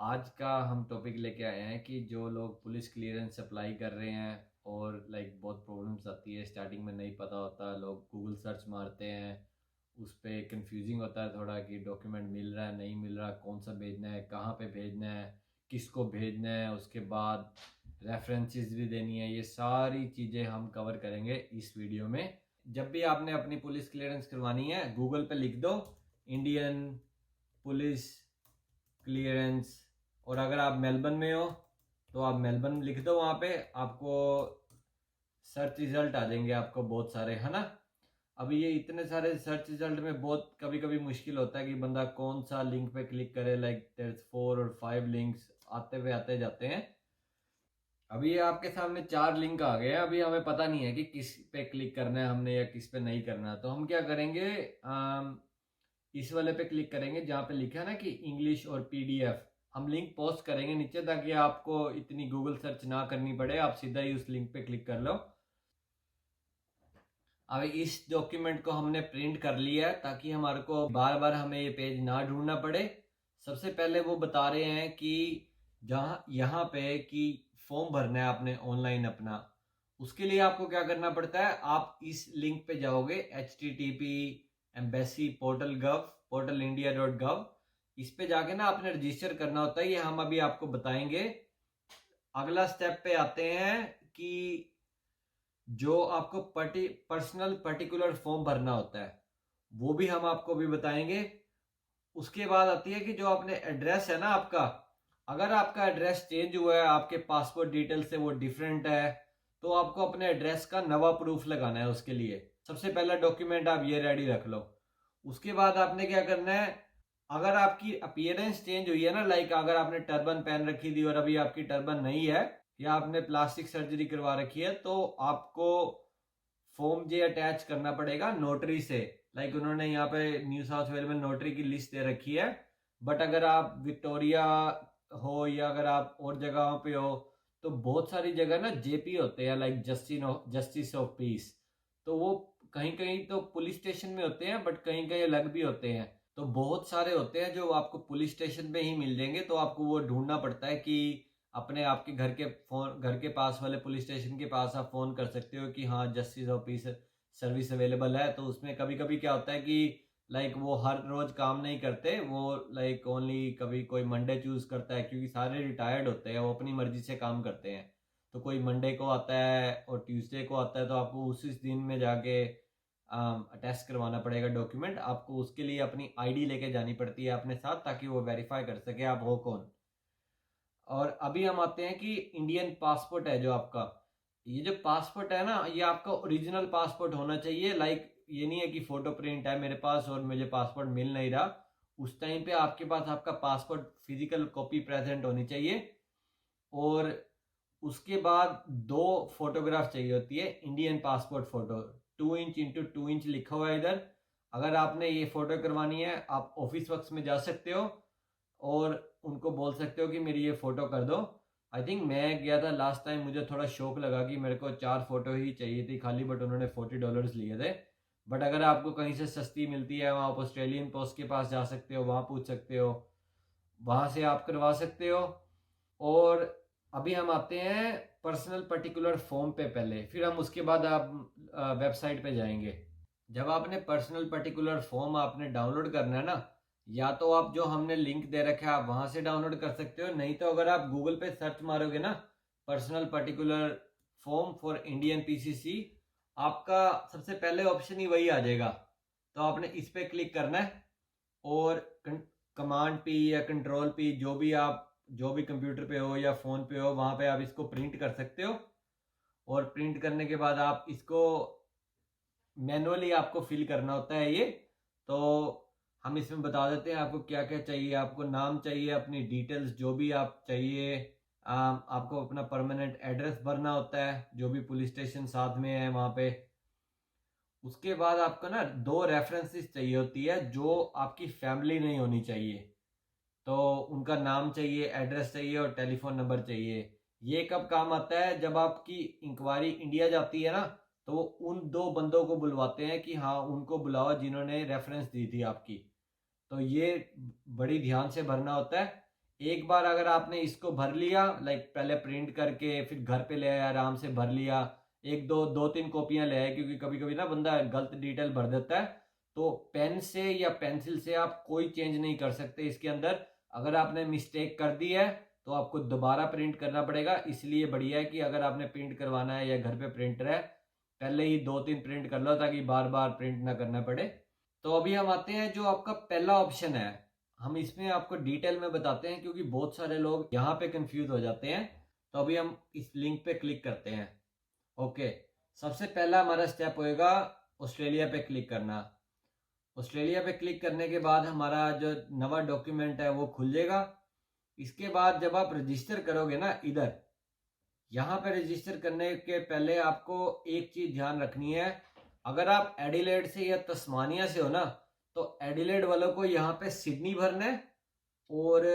आज का हम टॉपिक लेके आए हैं कि जो लोग पुलिस क्लियरेंस अप्लाई कर रहे हैं और बहुत प्रॉब्लम्स आती है। स्टार्टिंग में नहीं पता होता, लोग गूगल सर्च मारते हैं, उस पर कंफ्यूजिंग होता है थोड़ा कि डॉक्यूमेंट मिल रहा है नहीं मिल रहा, कौन सा भेजना है, कहाँ पे भेजना है, किसको भेजना है, उसके बाद रेफरेंसेस भी देनी है। ये सारी चीज़ें हम कवर करेंगे इस वीडियो में। जब भी आपने अपनी पुलिस क्लियरेंस करवानी है, गूगल पे लिख दो इंडियन पुलिस क्लियरेंस, और अगर आप मेलबर्न में हो तो आप मेलबर्न लिख दो, वहाँ पे आपको सर्च रिजल्ट आ जाएंगे आपको बहुत सारे, है ना। अभी ये इतने सारे सर्च रिजल्ट में बहुत कभी कभी मुश्किल होता है कि बंदा कौन सा लिंक पे क्लिक करे। देयर 4 और 5 लिंक्स आते हुए आते जाते हैं। अभी ये आपके सामने 4 लिंक आ गए हैं, अभी हमें पता नहीं है कि किस पे क्लिक करना है हमने या किस पे नहीं करना है। तो हम क्या करेंगे, इस वाले पे क्लिक करेंगे जहाँ पे लिखा है ना कि इंग्लिश और पीडीएफ। हम लिंक पोस्ट करेंगे नीचे ताकि आपको इतनी गूगल सर्च ना करनी पड़े, आप सीधा ही उस लिंक पे क्लिक कर लो। अब इस डॉक्यूमेंट को हमने प्रिंट कर लिया है ताकि हमारे को बार बार हमें ये पेज ना ढूंढना पड़े। सबसे पहले वो बता रहे हैं कि जहाँ यहाँ पे कि फॉर्म भरना है आपने ऑनलाइन अपना। उसके लिए आपको क्या करना पड़ता है, आप इस लिंक पे जाओगे http://embassy.portal.gov. इस पे जाके ना आपने रजिस्टर करना होता है, ये हम अभी आपको बताएंगे। अगला स्टेप पे आते हैं कि जो आपको पर्सनल पर्टिकुलर फॉर्म भरना होता है वो भी हम आपको भी बताएंगे। उसके बाद आती है कि जो आपने एड्रेस है ना आपका, अगर आपका एड्रेस चेंज हुआ है, आपके पासपोर्ट डिटेल से वो डिफरेंट है, तो आपको अपने एड्रेस का नवा प्रूफ लगाना है। उसके लिए सबसे पहला डॉक्यूमेंट आप ये रेडी रख लो। उसके बाद आपने क्या करना है, अगर आपकी अपीयरेंस चेंज हुई है ना, अगर आपने टर्बन पहन रखी थी और अभी आपकी टर्बन नहीं है या आपने प्लास्टिक सर्जरी करवा रखी है, तो आपको फॉर्म जे अटैच करना पड़ेगा नोटरी से। उन्होंने यहाँ पे न्यू साउथ वेल में नोटरी की लिस्ट दे रखी है। बट अगर आप विक्टोरिया हो या अगर आप और जगहों पे हो तो बहुत सारी जगह ना जेपी होते हैं, जस्टिस ऑफ पीस। तो वो कहीं कहीं तो पुलिस स्टेशन में होते हैं, बट कहीं कहीं अलग भी होते हैं। तो बहुत सारे होते हैं जो आपको पुलिस स्टेशन पे ही मिल जाएंगे, तो आपको वो ढूंढना पड़ता है कि अपने आपके घर के पास वाले पुलिस स्टेशन के पास आप फोन कर सकते हो कि हाँ justice of peace service available है। तो उसमें कभी कभी क्या होता है कि वो हर रोज काम नहीं करते, वो ओनली कभी कोई मंडे चूज करता है, क्योंकि सारे रिटायर्ड होते हैं, वो अपनी मर्जी से काम करते हैं। तो कोई मंडे को आता है और ट्यूसडे को आता है, तो आपको उसी दिन में जाके अटेस्ट करवाना पड़ेगा डॉक्यूमेंट। आपको उसके लिए अपनी आईडी लेके जानी पड़ती है अपने साथ, ताकि वो वेरीफाई कर सके आप हो कौन। और अभी हम आते हैं कि इंडियन पासपोर्ट है जो आपका, ये जो पासपोर्ट है ना, ये आपका ओरिजिनल पासपोर्ट होना चाहिए। ये नहीं है कि फोटो प्रिंट है मेरे पास और मुझे पासपोर्ट मिल नहीं रहा। उस टाइम पे आपके पास आपका पासपोर्ट फिजिकल कॉपी प्रेजेंट होनी चाहिए। और उसके बाद 2 फोटोग्राफ चाहिए होती है, Indian passport photo. 2 inch x 2 inch लिखा हुआ है इधर। अगर आपने ये फोटो करवानी है, आप ऑफिस वर्क्स में जा सकते हो और उनको बोल सकते हो कि मेरी ये फोटो कर दो। आई थिंक मैं गया था लास्ट टाइम, मुझे थोड़ा शौक लगा कि मेरे को 4 फोटो ही चाहिए थी खाली, बट उन्होंने $40 लिए थे। बट अगर आपको कहीं से सस्ती मिलती है, वहाँ आप ऑस्ट्रेलियन पोस्ट के पास जा सकते हो, वहाँ पूछ सकते हो, वहाँ से आप करवा सकते हो। और अभी हम आते हैं पर्सनल पर्टिकुलर फॉर्म पे पहले, फिर हम उसके बाद आप वेबसाइट पे जाएंगे। जब आपने पर्सनल पर्टिकुलर फॉर्म आपने डाउनलोड करना है ना, या तो आप जो हमने लिंक दे रखा है आप वहां से डाउनलोड कर सकते हो, नहीं तो अगर आप गूगल पे सर्च मारोगे ना personal particular form for Indian PCC, आपका सबसे पहले ऑप्शन ही वही आ जाएगा। तो आपने इस पे क्लिक करना है और कमांड पी या कंट्रोल पी, जो भी कंप्यूटर पे हो या फोन पे हो, वहां पे आप इसको प्रिंट कर सकते हो। और प्रिंट करने के बाद आप इसको मैनुअली आपको फिल करना होता है ये। तो हम इसमें बता देते हैं आपको क्या क्या चाहिए। आपको नाम चाहिए, अपनी डिटेल्स जो भी आप चाहिए, आपको अपना परमानेंट एड्रेस भरना होता है जो भी पुलिस स्टेशन साथ में है वहाँ पे। उसके बाद आपको ना 2 रेफरेंसेस चाहिए होती है जो आपकी फैमिली नहीं होनी चाहिए। तो उनका नाम चाहिए, एड्रेस चाहिए और टेलीफोन नंबर चाहिए। ये कब काम आता है, जब आपकी इंक्वायरी इंडिया जाती है ना, तो वो उन 2 बंदों को बुलवाते हैं कि हाँ उनको बुलाओ जिन्होंने रेफरेंस दी थी आपकी। तो ये बड़ी ध्यान से भरना होता है। एक बार अगर आपने इसको भर लिया, लाइक पहले प्रिंट करके फिर घर पे ले आया, आराम से भर लिया, एक दो तीन कॉपियां ले आए, क्योंकि कभी कभी ना बंदा गलत डिटेल भर देता है, तो पेन से या पेंसिल से आप कोई चेंज नहीं कर सकते इसके अंदर। अगर आपने मिस्टेक कर दी है तो आपको दोबारा प्रिंट करना पड़ेगा। इसलिए बढ़िया है कि अगर आपने प्रिंट करवाना है या घर पे प्रिंटर है, पहले ही 2-3 प्रिंट कर लो ताकि बार बार प्रिंट ना करना पड़े। तो अभी हम आते हैं जो आपका पहला ऑप्शन है, हम इसमें आपको डिटेल में बताते हैं क्योंकि बहुत सारे लोग यहाँ पे कंफ्यूज हो जाते हैं। तो अभी हम इस लिंक पे क्लिक करते हैं। ओके, सबसे पहला हमारा स्टेप होएगा ऑस्ट्रेलिया पे क्लिक करना। ऑस्ट्रेलिया पे क्लिक करने के बाद हमारा जो नवा डॉक्यूमेंट है वो खुल जाएगा। इसके बाद जब आप रजिस्टर करोगे ना, इधर यहाँ पे रजिस्टर करने के पहले आपको एक चीज ध्यान रखनी है। अगर आप एडिलेड से या तस्मानिया से हो ना, तो एडिलेड वालों को यहाँ पे सिडनी भरना है, और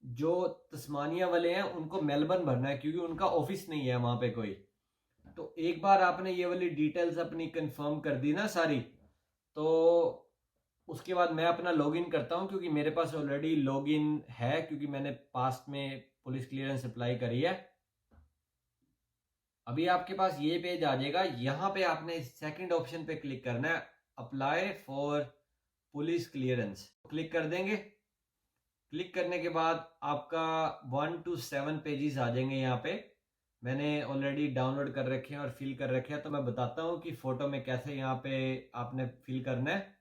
जो तस्मानिया वाले हैं उनको मेलबर्न भरना है, क्योंकि उनका ऑफिस नहीं है वहां पे कोई। तो एक बार आपने ये वाली डिटेल्स अपनी कंफर्म कर दी ना सारी, तो उसके बाद मैं अपना लॉगिन करता हूँ, क्योंकि मेरे पास ऑलरेडी लॉगिन है, क्योंकि मैंने पास्ट में पुलिस क्लियरेंस अप्लाई करी है। अभी आपके पास ये पेज आ जाएगा। यहाँ पे आपने सेकंड ऑप्शन पे क्लिक करना है, apply for police clearance, click कर देंगे। क्लिक करने के बाद आपका 1 to 7 पेजेस आ जाएंगे। यहाँ पे मैंने ऑलरेडी डाउनलोड कर रखे हैं और फिल कर रखे हैं, तो मैं बताता हूँ कि फोटो में कैसे यहाँ पे आपने फिल करना है।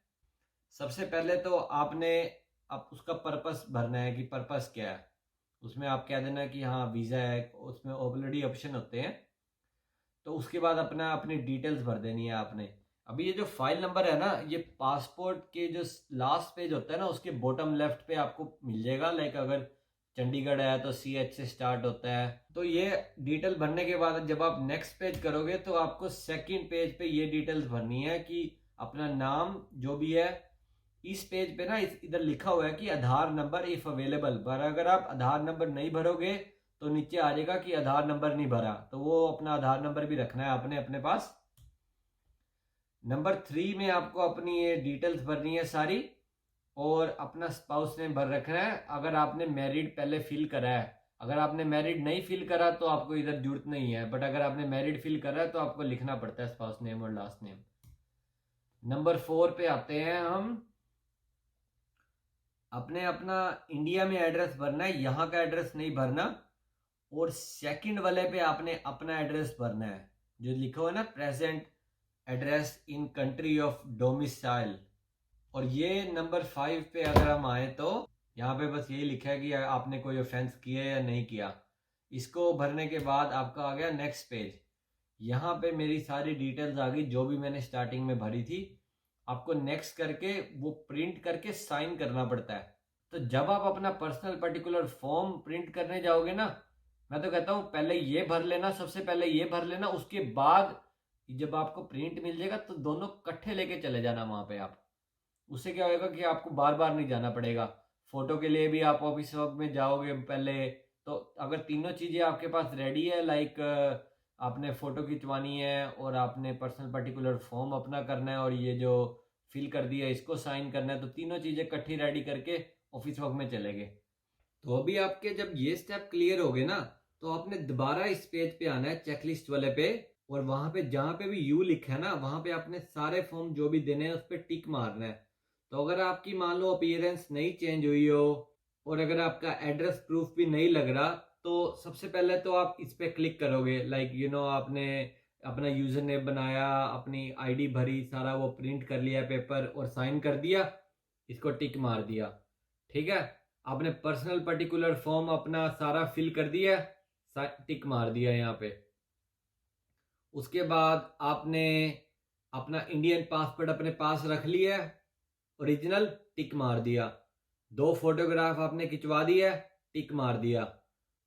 सबसे पहले तो आपने आप उसका पर्पस भरना है कि पर्पस क्या है। उसमें आप कह देना कि हाँ वीज़ा है, उसमें ऑलरेडी ऑप्शन होते हैं। तो उसके बाद अपना अपनी डिटेल्स भर देनी है आपने। अभी ये जो फाइल नंबर है ना, ये पासपोर्ट के जो लास्ट पेज होता है ना, उसके बॉटम लेफ्ट पे आपको मिल जाएगा। लाइक अगर चंडीगढ़ है तो CH से स्टार्ट होता है। तो ये डिटेल भरने के बाद जब आप नेक्स्ट पेज करोगे तो आपको सेकंड पेज पे ये डिटेल्स भरनी है कि अपना नाम जो भी है। इस पेज पे ना इधर लिखा हुआ है कि आधार नंबर इफ अवेलेबल, पर अगर आप आधार नंबर नहीं भरोगे तो नीचे आ जाएगा कि आधार नंबर नहीं भरा, तो वो अपना आधार नंबर भी रखना है आपने अपने पास। नंबर 3 में आपको अपनी ये डिटेल्स भरनी है सारी, और अपना स्पाउस नेम भर रखना है अगर आपने मैरिड पहले फिल करा है। अगर आपने मैरिड नहीं फिल करा तो आपको इधर जरूरत नहीं है, बट अगर आपने मैरिड फिल करा है तो आपको लिखना पड़ता है स्पाउस नेम और लास्ट नेम। नंबर 4 पे आते हैं हम। अपने अपना इंडिया में एड्रेस भरना है, यहाँ का एड्रेस नहीं भरना। और सेकंड वाले पे आपने अपना एड्रेस भरना है, जो लिखा हुआ है ना present address in country of domicile. और ये नंबर 5 पे अगर हम आए तो यहाँ पे बस यही लिखा है कि आपने कोई ऑफेंस किया या नहीं किया। इसको भरने के बाद आपका आ गया नेक्स्ट पेज। यहाँ पे मेरी सारी डिटेल्स आ गई जो भी मैंने स्टार्टिंग में भरी थी। आपको नेक्स्ट करके वो प्रिंट करके साइन करना पड़ता है। तो जब आप अपना पर्सनल पर्टिकुलर फॉर्म प्रिंट करने जाओगे ना, मैं तो कहता हूँ पहले ये भर लेना, सबसे पहले ये भर लेना। उसके बाद जब आपको प्रिंट मिल जाएगा तो दोनों इकट्ठे लेके चले जाना वहां पे आप। उससे क्या होगा कि आपको बार बार नहीं जाना पड़ेगा। फोटो के लिए भी आप ऑफिस वर्क में जाओगे पहले, तो अगर तीनों चीजें आपके पास रेडी है, लाइक आपने फोटो खिंचवानी है और आपने पर्सनल पर्टिकुलर फॉर्म अपना करना है और ये जो फिल कर दिया इसको साइन करना है, तो तीनों चीजें इकट्ठी रेडी करके ऑफिस वर्क में चले गए। तो अभी आपके जब ये स्टेप क्लियर हो गए ना, तो आपने दोबारा इस पेज पे आना है चेकलिस्ट वाले पे, और वहां पे जहां पे भी यू लिखा है ना, वहां पे आपने सारे फॉर्म जो भी देने हैं उस पर टिक मारना है। तो अगर आपकी मान लो अपीयरेंस नहीं चेंज हुई हो और अगर आपका एड्रेस प्रूफ भी नहीं लग रहा, तो सबसे पहले तो आप इस पे क्लिक करोगे। लाइक आपने अपना यूजर नेम बनाया, अपनी ID भरी, सारा वो प्रिंट कर लिया पेपर और साइन कर दिया, इसको टिक मार दिया। ठीक है, आपने पर्सनल पर्टिकुलर फॉर्म अपना सारा फिल कर दिया, टिक मार दिया यहाँ पे। उसके बाद आपने अपना इंडियन पासपोर्ट अपने पास रख लिया, ओरिजिनल, टिक मार दिया। 2 फोटोग्राफ आपने खिंचवा दिया, टिक मार दिया।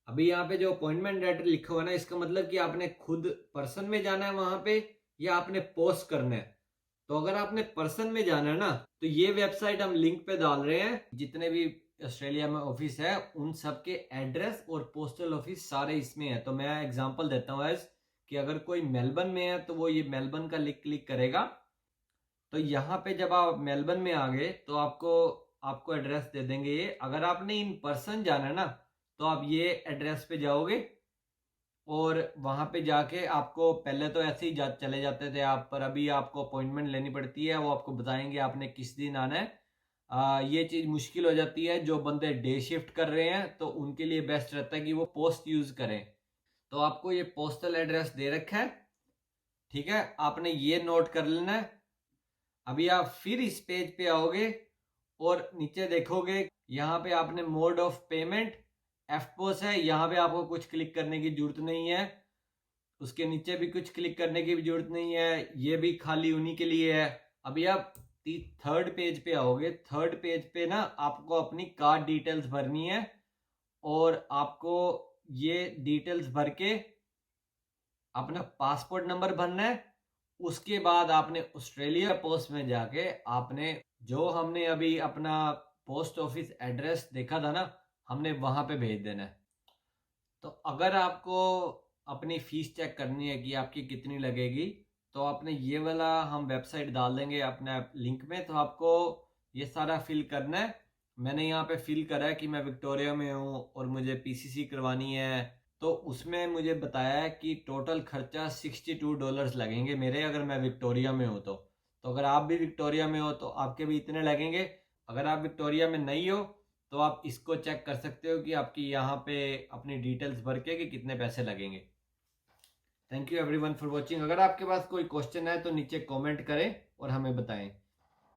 अभी यहाँ पे जो अपॉइंटमेंट लेटर लिखा हुआ है ना, इसका मतलब कि आपने खुद पर्सन में जाना है वहां पे या आपने पोस्ट करना है। तो अगर आपने पर्सन में जाना है ना, तो ये वेबसाइट हम लिंक पे डाल रहे हैं। जितने भी ऑस्ट्रेलिया में ऑफिस है उन सबके एड्रेस और पोस्टल ऑफिस सारे इसमें है। तो मैं एग्जांपल देता हूँ एज कि अगर कोई मेलबर्न में है तो वो ये मेलबर्न का लिंक क्लिक करेगा। तो यहाँ पे जब आप मेलबर्न में आ गए तो आपको आपको एड्रेस दे देंगे ये। अगर आपने इन पर्सन जाना है ना तो आप ये एड्रेस पे जाओगे और वहाँ पे जाके आपको पहले तो ऐसे ही चले जाते थे आप, पर अभी आपको अपॉइंटमेंट लेनी पड़ती है। वो आपको बताएंगे आपने किस दिन आना है। ये चीज़ मुश्किल हो जाती है। जो बंदे डे शिफ्ट कर रहे हैं तो उनके लिए बेस्ट रहता है कि वो पोस्ट यूज़ करें। तो आपको ये पोस्टल एड्रेस दे रखा है, ठीक है, आपने ये नोट कर लेना है। अभी आप फिर इस पेज पे आओगे और नीचे देखोगे यहाँ पे आपने मोड ऑफ पेमेंट एफपोस है, यहाँ पे आपको कुछ क्लिक करने की जरूरत नहीं है। उसके नीचे भी कुछ क्लिक करने की भी जरूरत नहीं है, ये भी खाली उन्हीं के लिए है। अभी आप थर्ड पेज पे आओगे। थर्ड पेज पे ना आपको अपनी कार्ड डिटेल्स भरनी है और आपको ये डिटेल्स भर के अपना पासपोर्ट नंबर भरना है। उसके बाद आपने ऑस्ट्रेलिया पोस्ट में जाके आपने जो हमने अभी अपना पोस्ट ऑफिस एड्रेस देखा था ना, हमने वहां पे भेज देना है। तो अगर आपको अपनी फीस चेक करनी है कि आपकी कितनी लगेगी, तो आपने ये वाला हम वेबसाइट डाल देंगे अपने लिंक में, तो आपको ये सारा फिल करना है। मैंने यहाँ पे फिल करा है कि मैं विक्टोरिया में हूँ और मुझे पीसीसी करवानी है। तो उसमें मुझे बताया है कि टोटल खर्चा $62 लगेंगे मेरे, अगर मैं विक्टोरिया में हूँ तो अगर आप भी विक्टोरिया में हो तो आपके भी इतने लगेंगे। अगर आप विक्टोरिया में नहीं हो तो आप इसको चेक कर सकते हो कि आपकी यहाँ पे अपनी डिटेल्स भर के कि कितने पैसे लगेंगे। Thank you everyone for watching. अगर आपके पास कोई क्वेश्चन है तो नीचे कमेंट करें और हमें बताएं।